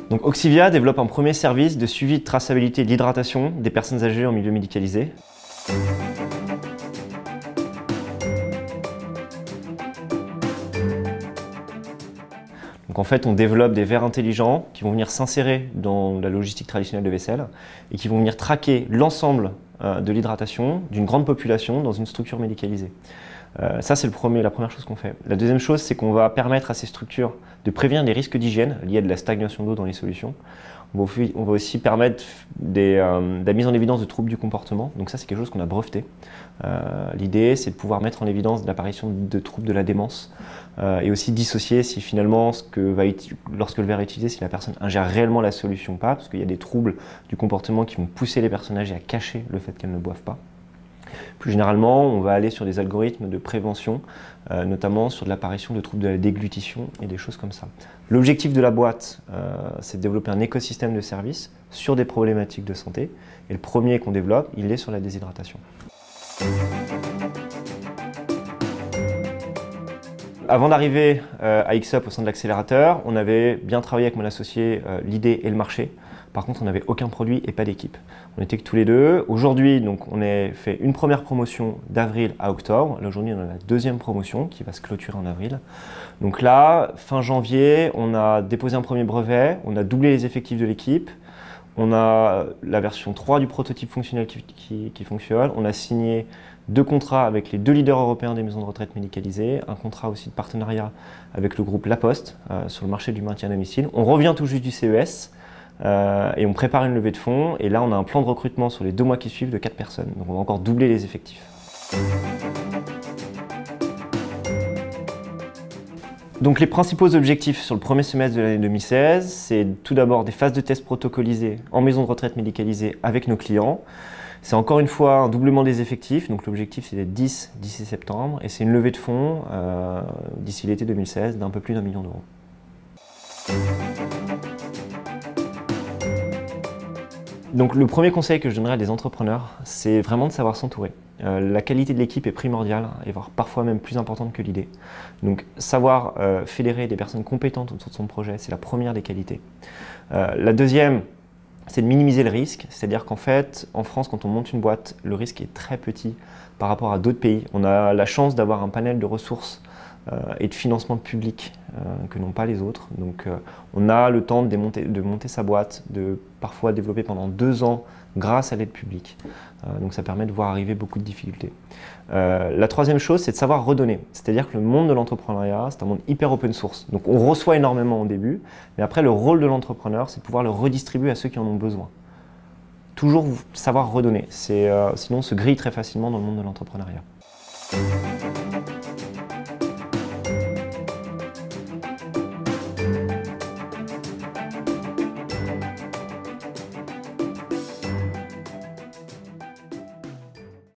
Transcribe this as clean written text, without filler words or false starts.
Donc Oxivia développe un premier service de suivi de traçabilité de l'hydratation des personnes âgées en milieu médicalisé. Donc en fait, on développe des verres intelligents qui vont venir s'insérer dans la logistique traditionnelle de vaisselle et qui vont venir traquer l'ensemble de l'hydratation d'une grande population dans une structure médicalisée. Ça, c'est la première chose qu'on fait. La deuxième chose, c'est qu'on va permettre à ces structures de prévenir les risques d'hygiène liés à de la stagnation d'eau dans les solutions. On va aussi permettre de la mise en évidence de troubles du comportement. Donc ça, c'est quelque chose qu'on a breveté. L'idée, c'est de pouvoir mettre en évidence l'apparition de troubles de la démence et aussi dissocier si finalement, lorsque le verre est utilisé, si la personne ingère réellement la solution ou pas, parce qu'il y a des troubles du comportement qui vont pousser les personnes âgées à cacher le fait qu'elles ne boivent pas. Plus généralement, on va aller sur des algorithmes de prévention, notamment sur de l'apparition de troubles de la déglutition et des choses comme ça. L'objectif de la boîte, c'est de développer un écosystème de services sur des problématiques de santé. Et le premier qu'on développe, il est sur la déshydratation. Avant d'arriver à X-Up au sein de l'accélérateur, on avait bien travaillé avec mon associé l'idée et le marché. Par contre, on n'avait aucun produit et pas d'équipe. On n'était que tous les deux. Aujourd'hui, on a fait une première promotion d'avril à octobre. Là, aujourd'hui, on a la deuxième promotion qui va se clôturer en avril. Donc là, fin janvier, on a déposé un premier brevet, on a doublé les effectifs de l'équipe. On a la version 3 du prototype fonctionnel qui fonctionne. On a signé 2 contrats avec les 2 leaders européens des maisons de retraite médicalisées, un contrat aussi de partenariat avec le groupe La Poste sur le marché du maintien à domicile. On revient tout juste du CES et on prépare une levée de fonds. Et là, on a un plan de recrutement sur les 2 mois qui suivent de 4 personnes. Donc on va encore doubler les effectifs. Donc les principaux objectifs sur le premier semestre de l'année 2016, c'est tout d'abord des phases de tests protocolisées en maison de retraite médicalisée avec nos clients. C'est encore une fois un doublement des effectifs, donc l'objectif c'est d'être 10 d'ici septembre, et c'est une levée de fonds d'ici l'été 2016 d'un peu plus d'1 million d'euros. Donc le premier conseil que je donnerais à des entrepreneurs, c'est vraiment de savoir s'entourer. La qualité de l'équipe est primordiale et voire parfois même plus importante que l'idée. Donc savoir fédérer des personnes compétentes autour de son projet, c'est la première des qualités. La deuxième, c'est de minimiser le risque, c'est-à-dire qu'en fait, en France, quand on monte une boîte, le risque est très petit par rapport à d'autres pays. On a la chance d'avoir un panel de ressources et de financement public que n'ont pas les autres. Donc on a le temps de monter sa boîte, de parfois développer pendant 2 ans grâce à l'aide publique. Donc ça permet de voir arriver beaucoup de difficultés. La troisième chose, c'est de savoir redonner. C'est-à-dire que le monde de l'entrepreneuriat, c'est un monde hyper open source. Donc on reçoit énormément au début, mais après le rôle de l'entrepreneur, c'est de pouvoir le redistribuer à ceux qui en ont besoin. Toujours savoir redonner, sinon on se grille très facilement dans le monde de l'entrepreneuriat.